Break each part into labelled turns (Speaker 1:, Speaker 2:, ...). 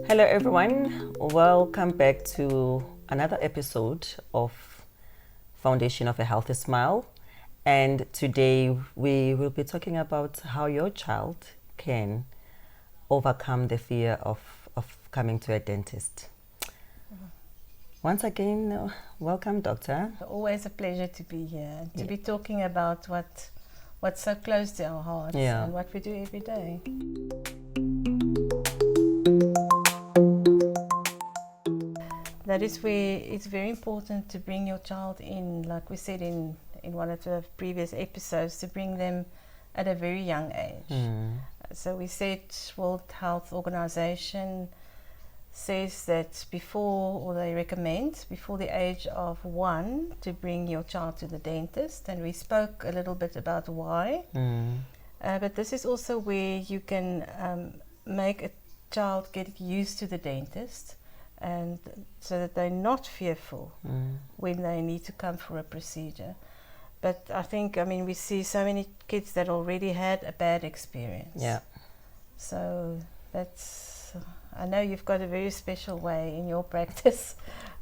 Speaker 1: Hello everyone, welcome back to another episode of Foundation of a Healthy Smile, and today we will be talking about how your child can overcome the fear of coming to a dentist. Once again, welcome, Doctor.
Speaker 2: Always a pleasure to be here and to be talking about what's so close to our hearts and what we do every day. That is where it's very important to bring your child in, like we said in one of the previous episodes, to bring them at a very young age. So we said World Health Organization says that they recommend before the age of 1 to bring your child to the dentist, and we spoke a little bit about why. But this is also where you can make a child get used to the dentist, and so that they're not fearful when they need to come for a procedure. But I think, we see so many kids that already had a bad experience.
Speaker 1: Yeah.
Speaker 2: So I know you've got a very special way in your practice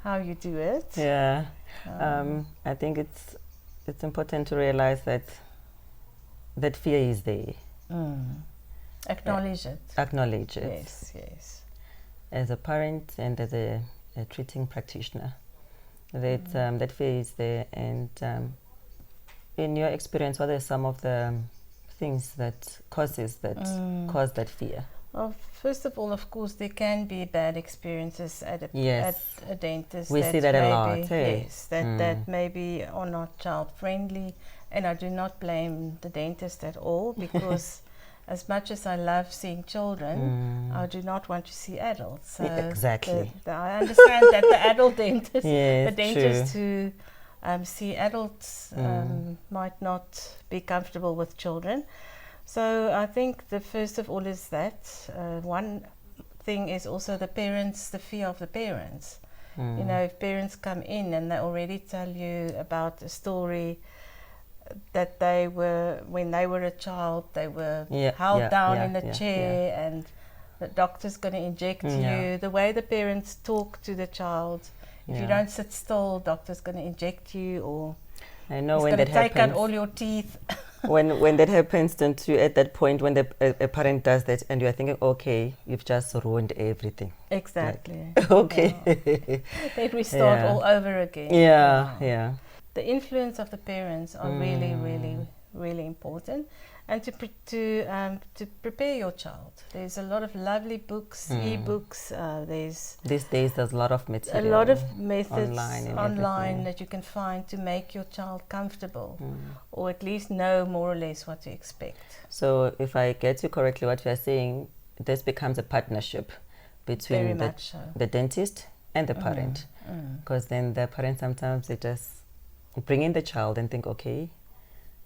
Speaker 2: how you do it.
Speaker 1: Yeah. I think it's important to realize that fear is there.
Speaker 2: Acknowledge it.
Speaker 1: Acknowledge it.
Speaker 2: Yes.
Speaker 1: As a parent and as a treating practitioner, that fear is there. And in your experience, what are some of the things that cause that fear?
Speaker 2: Well, first of all, of course, there can be bad experiences at a dentist.
Speaker 1: We see that a lot.
Speaker 2: Yes, that maybe are not child friendly, and I do not blame the dentist at all, because as much as I love seeing children, I do not want to see adults. So
Speaker 1: exactly.
Speaker 2: I understand that the adult dentists,
Speaker 1: yes,
Speaker 2: the dentists who see adults might not be comfortable with children. So I think the first of all is that. One thing is also the fear of the parents. You know, if parents come in and they already tell you about a story that when they were a child, they were held down in a chair and the doctor's going to inject you. The way the parents talk to the child, if you don't sit still, doctor's going to inject you, or
Speaker 1: I know
Speaker 2: he's
Speaker 1: when
Speaker 2: going to
Speaker 1: that
Speaker 2: take
Speaker 1: happens,
Speaker 2: out all your teeth.
Speaker 1: when that happens, don't you, at that point when a parent does that and you're thinking, okay, you've just ruined everything.
Speaker 2: Exactly.
Speaker 1: Like, okay.
Speaker 2: Then we start all over again.
Speaker 1: Yeah.
Speaker 2: The influence of the parents are really, really, really important, and to prepare your child. There's a lot of lovely books, e-books.
Speaker 1: These days there's a lot of material,
Speaker 2: a lot of methods
Speaker 1: online
Speaker 2: that you can find to make your child comfortable, or at least know more or less what to expect.
Speaker 1: So if I get you correctly, what you're saying, this becomes a partnership between the dentist and the parent, because then the parent sometimes they just bring in the child and think, okay,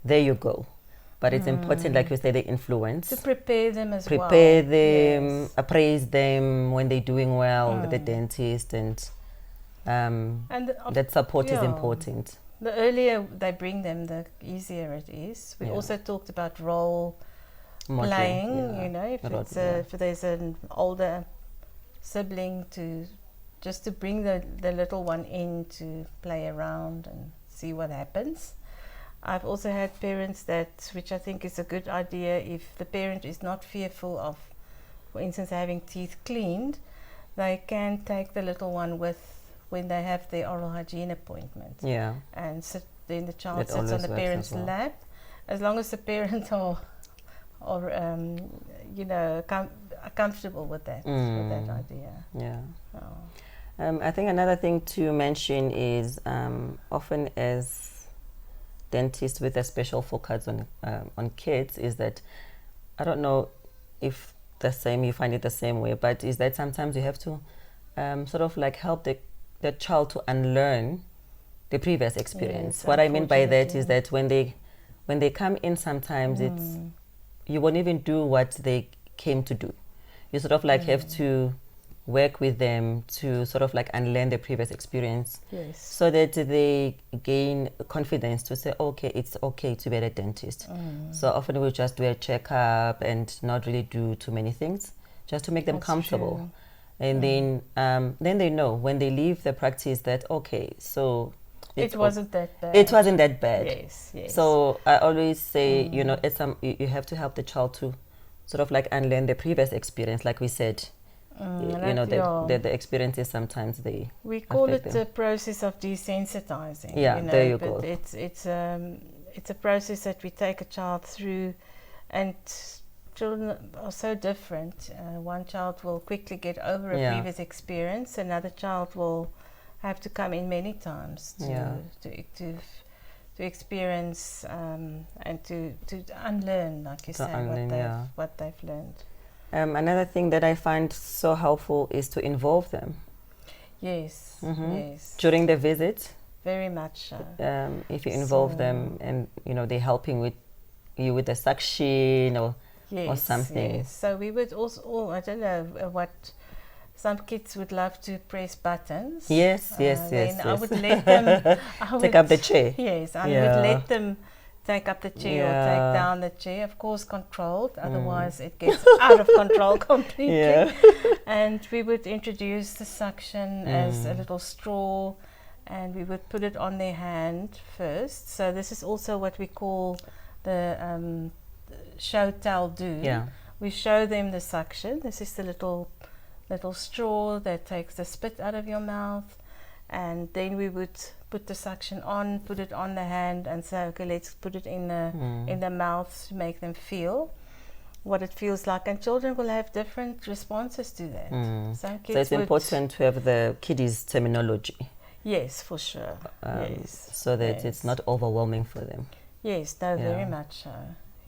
Speaker 1: there you go. But it's important, like you say, the influence.
Speaker 2: To prepare them as well.
Speaker 1: Prepare them, appraise them when they're doing well with the dentist, and that support is important.
Speaker 2: The earlier they bring them, the easier it is. We also talked about role playing, you know, if there's an older sibling, to bring the little one in to play around and see what happens. I've also had parents which I think is a good idea, if the parent is not fearful of, for instance, having teeth cleaned, they can take the little one with when they have their oral hygiene appointment. Yeah. And then the child sits on the parent's lap, as long as the parents are comfortable with that idea.
Speaker 1: Yeah. I think another thing to mention is often as dentists with a special focus on kids, is that, I don't know if you find it the same way, but is that sometimes you have to sort of like help the child to unlearn the previous experience. What I mean by that is that when they come in, sometimes you won't even do what they came to do. You sort of like have to work with them to sort of like unlearn the previous experience, so that they gain confidence to say, okay, it's okay to be at a dentist. So often we'll just do a checkup and not really do too many things, just to make them comfortable. And then they know when they leave the practice that, okay, so
Speaker 2: it wasn't that bad.
Speaker 1: It wasn't that bad.
Speaker 2: Yes, yes.
Speaker 1: So I always say, you know, you have to help the child to sort of like unlearn the previous experience, like we said. You know, the experiences sometimes
Speaker 2: we call it
Speaker 1: them.
Speaker 2: the process of desensitizing.
Speaker 1: Yeah,
Speaker 2: you know,
Speaker 1: there you
Speaker 2: but
Speaker 1: go.
Speaker 2: It's a process that we take a child through, and children are so different. One child will quickly get over a previous experience. Another child will have to come in many times to experience and to unlearn, like you say, what they've learned.
Speaker 1: Another thing that I find so helpful is to involve them.
Speaker 2: Yes, yes.
Speaker 1: During the visit.
Speaker 2: Very much so.
Speaker 1: If you involve them and, you know, they're helping with you with the suction or something. Yes.
Speaker 2: So we would also, I don't know what, some kids would love to press buttons.
Speaker 1: Yes.
Speaker 2: I would let them
Speaker 1: take up the chair.
Speaker 2: Yes, I would let them take up the chair or take down the chair, of course controlled, otherwise it gets out of control completely. And we would introduce the suction as a little straw, and we would put it on their hand first. So this is also what we call the show, tell, do. We show them the suction. This is the little straw that takes the spit out of your mouth, and then we would put the suction on, put it on the hand, and say, okay, let's put it in the mouth to make them feel what it feels like. And children will have different responses to that. Some kids
Speaker 1: so it's important to have the kiddies' terminology.
Speaker 2: Yes, for sure. Yes,
Speaker 1: so that it's not overwhelming for them.
Speaker 2: Yes, no, very much so.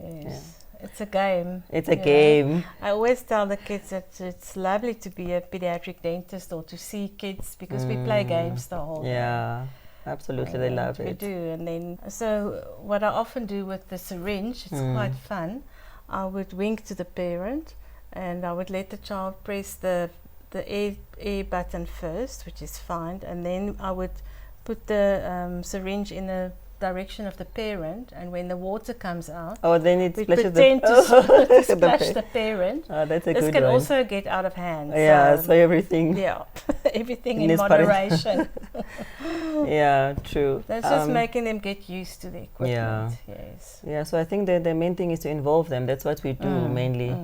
Speaker 2: Yes. It's a game.
Speaker 1: It's a game.
Speaker 2: I always tell the kids that it's lovely to be a pediatric dentist or to see kids, because we play games the whole day.
Speaker 1: Yeah, absolutely. They love it.
Speaker 2: We do. And then, so what I often do with the syringe, it's quite fun. I would wink to the parent and I would let the child press the air button first, which is fine, and then I would put the syringe in the direction of the parent, and when the water comes out,
Speaker 1: then it splashes
Speaker 2: to splash the parent.
Speaker 1: That's a
Speaker 2: this
Speaker 1: good
Speaker 2: can
Speaker 1: one.
Speaker 2: Also get out of hand.
Speaker 1: So everything.
Speaker 2: Everything in moderation.
Speaker 1: True.
Speaker 2: That's just making them get used to the equipment.
Speaker 1: So I think the main thing is to involve them. That's what we do mainly,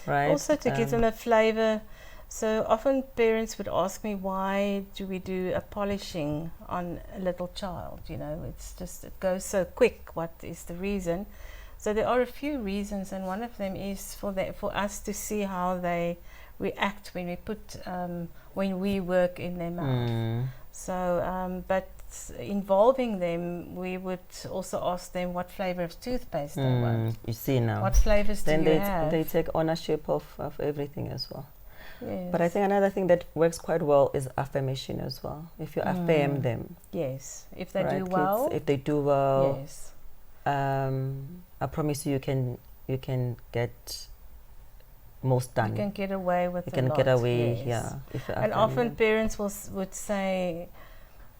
Speaker 1: right?
Speaker 2: Also to give them a flavor. So often parents would ask me, why do we do a polishing on a little child? You know, it's just, it goes so quick. What is the reason? So there are a few reasons, and one of them is for us to see how they react when we put when we work in their mouth. So, but involving them, we would also ask them what flavor of toothpaste they want.
Speaker 1: You see now.
Speaker 2: What flavors do you have?
Speaker 1: They take ownership of everything as well.
Speaker 2: Yes.
Speaker 1: But I think another thing that works quite well is affirmation as well. If you affirm them.
Speaker 2: Yes. If they do well.
Speaker 1: If they do well.
Speaker 2: Yes.
Speaker 1: I promise you can get most done.
Speaker 2: You can get away with
Speaker 1: it. You can get away,
Speaker 2: and often parents would say,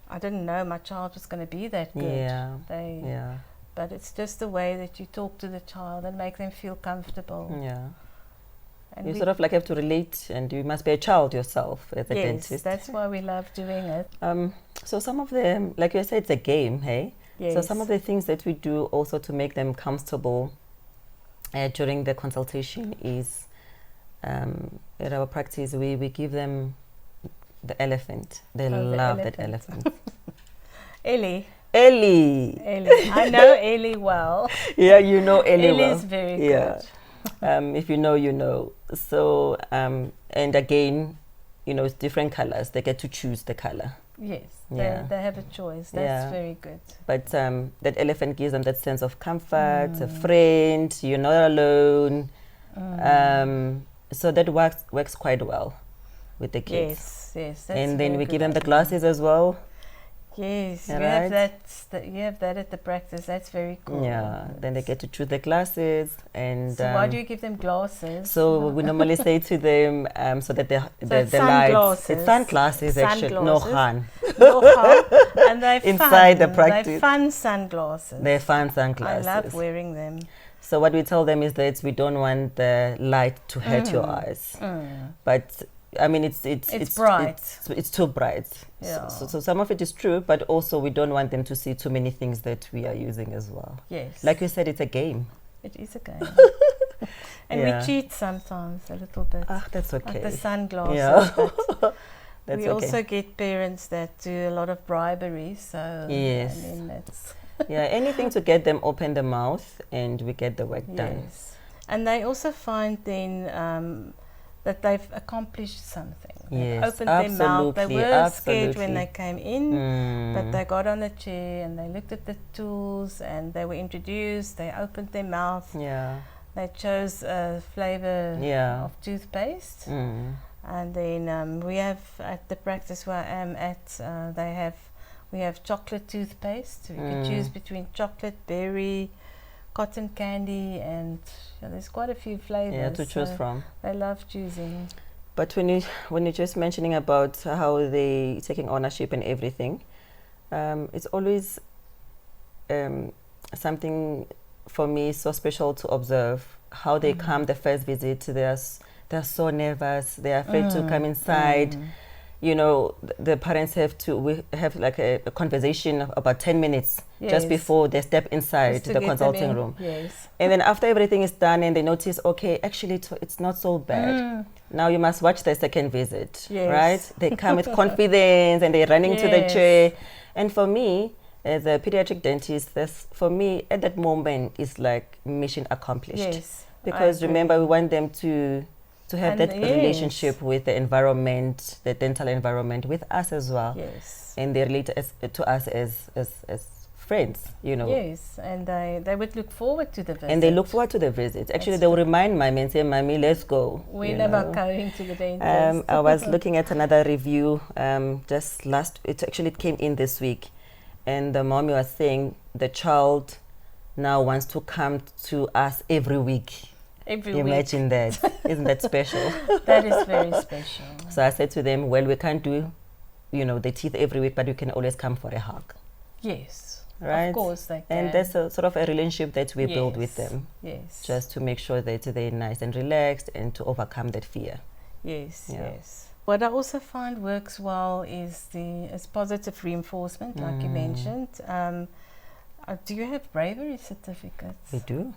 Speaker 2: I didn't know my child was going to be that good. But it's just the way that you talk to the child and make them feel comfortable. And
Speaker 1: you sort of like have to relate, and you must be a child yourself as a dentist.
Speaker 2: Yes, that's why we love doing it.
Speaker 1: So some of them, like you said, it's a game, hey?
Speaker 2: Yes.
Speaker 1: So some of the things that we do also to make them comfortable during the consultation is, at our practice, we give them the elephant. They love that elephant.
Speaker 2: Ellie.
Speaker 1: I
Speaker 2: know Ellie well.
Speaker 1: You know Ellie well.
Speaker 2: Ellie is very good.
Speaker 1: If you know, you know. So, and again, you know, it's different colors. They get to choose the color.
Speaker 2: Yes, they have a choice. That's very good.
Speaker 1: But that elephant gives them that sense of comfort, a friend, you're not alone. So that works quite well with the kids.
Speaker 2: Yes.
Speaker 1: And then we give them the glasses as well.
Speaker 2: Yes, you have that at the practice. That's very cool.
Speaker 1: Yeah, then they get to choose the glasses. And
Speaker 2: so why do you give them glasses?
Speaker 1: So we normally say to them, so that the
Speaker 2: lights.
Speaker 1: It's sunglasses actually. No Han.
Speaker 2: And they're
Speaker 1: inside the practice.
Speaker 2: They're fun sunglasses.
Speaker 1: They're fun sunglasses.
Speaker 2: I love wearing them.
Speaker 1: So what we tell them is that we don't want the light to hurt your eyes. But I mean, it's
Speaker 2: bright.
Speaker 1: It's too bright.
Speaker 2: Yeah.
Speaker 1: So some of it is true, but also we don't want them to see too many things that we are using as well.
Speaker 2: Yes.
Speaker 1: Like you said, it's a game.
Speaker 2: It is a game. And
Speaker 1: Yeah.
Speaker 2: we cheat sometimes a little bit.
Speaker 1: Ah, that's okay.
Speaker 2: Like the sunglasses.
Speaker 1: Yeah.
Speaker 2: But
Speaker 1: That's
Speaker 2: we
Speaker 1: okay.
Speaker 2: also get parents that do a lot of bribery. So
Speaker 1: Yes.
Speaker 2: I mean, that's
Speaker 1: Yeah, anything to get them open the mouth and we get the work done.
Speaker 2: yes. And they also find then that they've accomplished something. They've
Speaker 1: Yes,
Speaker 2: opened their mouth. They
Speaker 1: absolutely,
Speaker 2: were scared when
Speaker 1: absolutely.
Speaker 2: they came in, but
Speaker 1: Mm.
Speaker 2: they got on a chair and they looked at the tools and they were introduced. They opened their mouth.
Speaker 1: Yeah.
Speaker 2: They chose a flavor
Speaker 1: Yeah.
Speaker 2: of toothpaste.
Speaker 1: Mm.
Speaker 2: And then we have at the practice where I am at, we have chocolate toothpaste. So you can choose between chocolate, berry, cotton candy, and there's quite a few flavors.
Speaker 1: Yeah, to choose
Speaker 2: so
Speaker 1: from.
Speaker 2: They love choosing.
Speaker 1: But when you're just mentioning about how they taking ownership and everything, it's always something for me so special to observe how they come the first visit. They're so nervous. They're afraid to come inside. You know, the parents we have like a conversation of about 10 minutes just
Speaker 2: Yes.
Speaker 1: before they step inside
Speaker 2: Just to
Speaker 1: the
Speaker 2: get them
Speaker 1: consulting
Speaker 2: in.
Speaker 1: room.
Speaker 2: Yes.
Speaker 1: And then after everything is done and they notice, okay, actually it's not so bad. Now you must watch the second visit,
Speaker 2: Yes.
Speaker 1: right? They come with confidence and they're running to the
Speaker 2: Yes.
Speaker 1: chair. And for me, as a pediatric dentist, for me at that moment is like mission accomplished.
Speaker 2: Yes.
Speaker 1: Because
Speaker 2: I agree.
Speaker 1: remember, we want them to have
Speaker 2: And
Speaker 1: that
Speaker 2: yes.
Speaker 1: relationship with the environment, the dental environment, with us as well.
Speaker 2: Yes.
Speaker 1: And they relate to us as friends, you know.
Speaker 2: Yes, and they would look forward to the visit.
Speaker 1: And they look forward to the visit. Actually,
Speaker 2: That's
Speaker 1: they will remind mommy and say, "Mommy, let's go."
Speaker 2: When
Speaker 1: you
Speaker 2: about
Speaker 1: know.
Speaker 2: going to the dentist?
Speaker 1: I was looking at another review it came in this week, and the mommy was saying the child now wants to come to us every week.
Speaker 2: Every week.
Speaker 1: Imagine that. Isn't that special?
Speaker 2: That is very special.
Speaker 1: So I said to them, well, we can't do, the teeth every week, but you can always come for a hug.
Speaker 2: Yes.
Speaker 1: Right?
Speaker 2: Of course they can.
Speaker 1: And that's a sort of a relationship that we build with
Speaker 2: Yes.
Speaker 1: them.
Speaker 2: Yes.
Speaker 1: Just to make sure that they're nice and relaxed and to overcome that fear.
Speaker 2: Yes,
Speaker 1: Yeah.
Speaker 2: yes. What I also find works well is positive reinforcement, like you mentioned. Do you have bravery certificates?
Speaker 1: We do.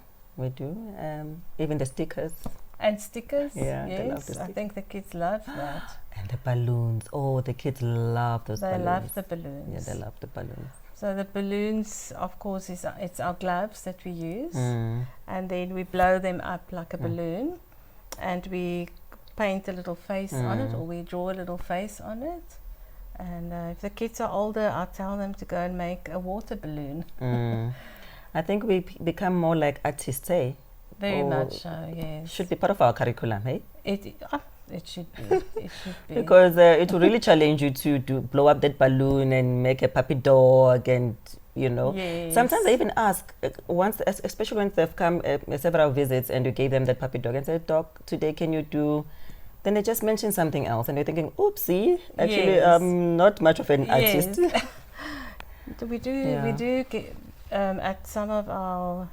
Speaker 1: Even the stickers.
Speaker 2: And stickers?
Speaker 1: Yeah,
Speaker 2: yes.
Speaker 1: they love the
Speaker 2: I
Speaker 1: stickers.
Speaker 2: think the kids love that.
Speaker 1: And the balloons. Oh, the kids love those
Speaker 2: They
Speaker 1: balloons.
Speaker 2: love the balloons.
Speaker 1: Yeah, they love the balloons.
Speaker 2: So the balloons, of course, it's our gloves that we use,
Speaker 1: Mm.
Speaker 2: and then we blow them up like a balloon, and we paint a little face on it, or we draw a little face on it. And if the kids are older, I tell them to go and make a water balloon.
Speaker 1: I think we become more like artists, eh?
Speaker 2: Very
Speaker 1: Or
Speaker 2: much so, yes.
Speaker 1: Should be part of our curriculum, eh?
Speaker 2: It should be. It should be.
Speaker 1: Because it will really challenge you to blow up that balloon and make a puppy dog, and
Speaker 2: Yes.
Speaker 1: Sometimes I even ask once, especially when they've come several visits and you gave them that puppy dog and said, "Doc, today can you do?" Then they just mention something else, and they're thinking, "Oopsie, actually,
Speaker 2: Yes.
Speaker 1: I'm not much of an artist."
Speaker 2: Yes. We
Speaker 1: Yeah.
Speaker 2: do get, at some of our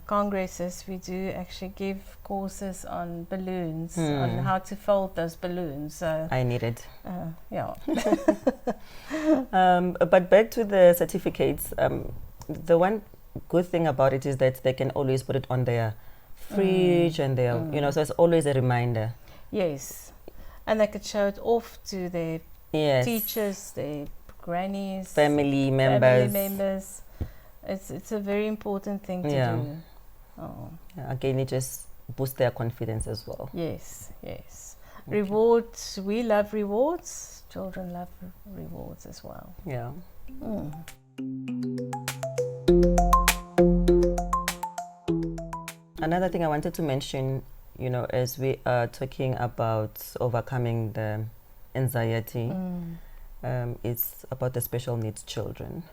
Speaker 2: congresses, we do actually give courses on balloons, on how to fold those balloons. So,
Speaker 1: I need it.
Speaker 2: yeah.
Speaker 1: But back to the certificates, the one good thing about it is that they can always put it on their fridge and their, so it's always a reminder.
Speaker 2: Yes. And they could show it off to their
Speaker 1: Yes.
Speaker 2: teachers, their grannies,
Speaker 1: Family members.
Speaker 2: It's a very important thing to
Speaker 1: Yeah.
Speaker 2: do. Oh.
Speaker 1: Yeah, again, it just boosts their confidence as well.
Speaker 2: Yes, yes. Okay. Rewards, we love rewards. Children love rewards as well.
Speaker 1: Yeah. Another thing I wanted to mention, as we are talking about overcoming the anxiety, it's about the special needs children.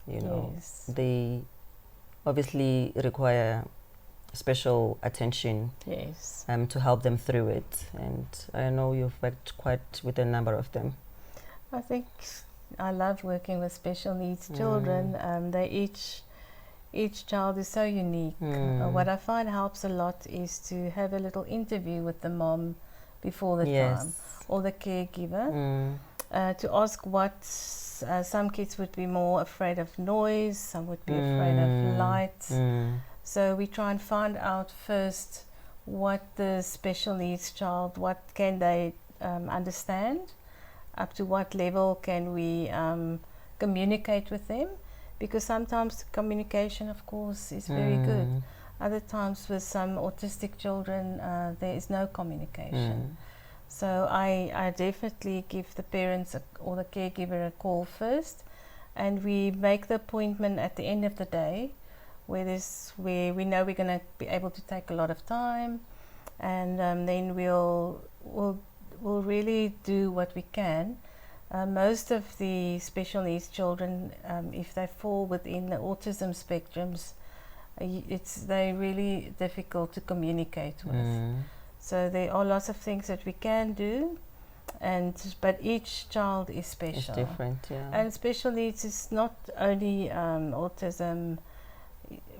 Speaker 2: Yes.
Speaker 1: They obviously require special attention.
Speaker 2: Yes.
Speaker 1: To help them through it. And I know you've worked quite with a number of them.
Speaker 2: I think I love working with special needs children. Each child is so unique. What I find helps a lot is to have a little interview with the mom before the time, or the caregiver, to ask what some kids would be more afraid of noise, some would be afraid of light. So we try and find out first what the special needs child, what can they understand, up to what level can we communicate with them, because sometimes communication, of course, is very good. Other times with some autistic children there is no communication. So I definitely give the parents or the caregiver a call first, and we make the appointment at the end of the day, where we know we're going to be able to take a lot of time, and then we'll really do what we can. Most of the special needs children, if they fall within the autism spectrums, they're really difficult to communicate with. So there are lots of things that we can do, but each child is special.
Speaker 1: It's different, yeah.
Speaker 2: And special needs is not only autism.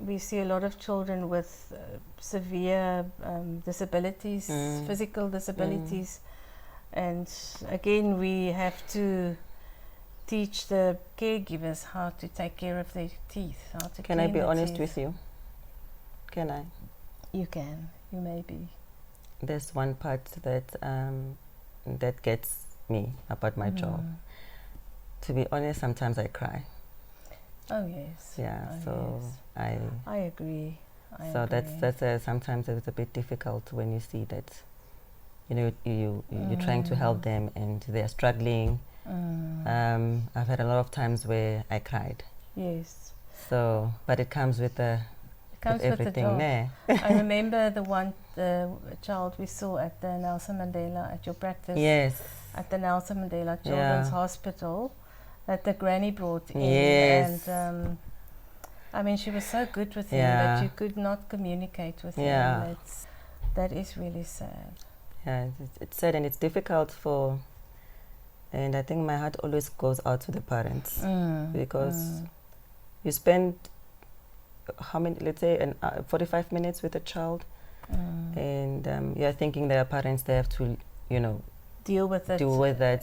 Speaker 2: We see a lot of children with severe disabilities, physical disabilities, and again we have to teach the caregivers how to take care of their teeth, how to
Speaker 1: Can I
Speaker 2: clean
Speaker 1: be
Speaker 2: their
Speaker 1: honest
Speaker 2: teeth.
Speaker 1: with you? Can I?
Speaker 2: You can. You may be.
Speaker 1: There's one part that gets me about my job. To be honest, sometimes I cry.
Speaker 2: Oh yes.
Speaker 1: Yeah.
Speaker 2: Oh,
Speaker 1: So
Speaker 2: yes. I agree.
Speaker 1: So that's sometimes it's a bit difficult when you see that, you're trying to help them and they're struggling. I've had a lot of times where I cried.
Speaker 2: Yes.
Speaker 1: So, but it comes with everything there.
Speaker 2: I remember the child we saw at the Nelson Mandela, at your practice.
Speaker 1: Yes.
Speaker 2: At the Nelson Mandela Children's Hospital, that the granny brought in.
Speaker 1: Yes.
Speaker 2: And I mean, she was so good with him, but you could not communicate with him. That is really sad.
Speaker 1: Yeah, it's sad and it's difficult and I think my heart always goes out to the parents, because you spend let's say 45 minutes with a child, and you're thinking there are parents, they have to deal with that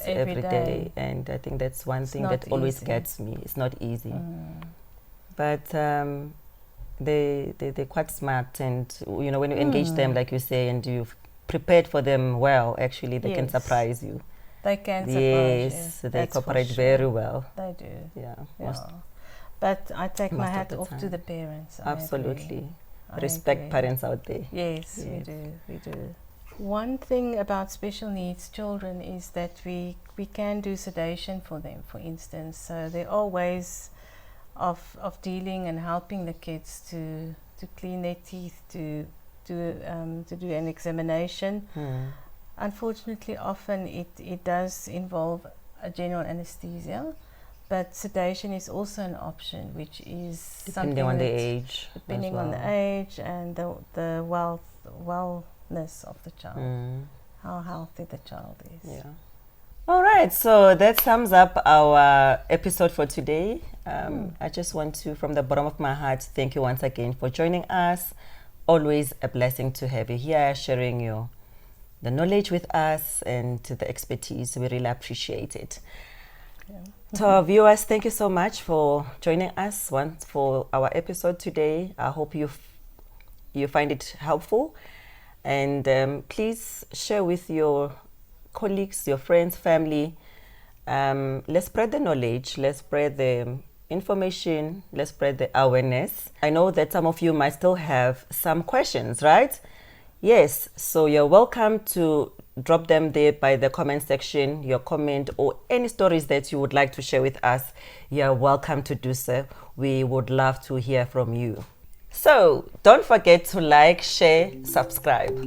Speaker 1: every day. And I think that's one thing that always gets me. It's not easy, but they're quite smart, and when you engage them, like you say, and you've prepared for them well, actually they can surprise you.
Speaker 2: They can surprise you.
Speaker 1: They cooperate very well.
Speaker 2: They do.
Speaker 1: Yeah.
Speaker 2: But I take my hat off to the parents.
Speaker 1: Absolutely. Respect parents out there.
Speaker 2: Yes, we do. One thing about special needs children is that we can do sedation for them, for instance. So there are ways of dealing and helping the kids to clean their teeth, to do an examination. Unfortunately, often it does involve a general anesthesia, but sedation is also an option, which is
Speaker 1: depending on the age.
Speaker 2: Depending on the age and the wellness of the child, how healthy the child is.
Speaker 1: Yeah. All right, so that sums up our episode for today. I just want to, from the bottom of my heart, thank you once again for joining us. Always a blessing to have you here, sharing the knowledge with us and the expertise. We really appreciate it. To our viewers, thank you so much for joining us once for our episode today. I hope you find it helpful, and please share with your colleagues, your friends, family. Let's spread the knowledge, let's spread the information, let's spread the awareness. I know that some of you might still have some questions, right? Yes, so you're welcome to drop them there by the comment section, your comment or any stories that you would like to share with us. You're welcome to do so. We would love to hear from you. So don't forget to like, share, subscribe.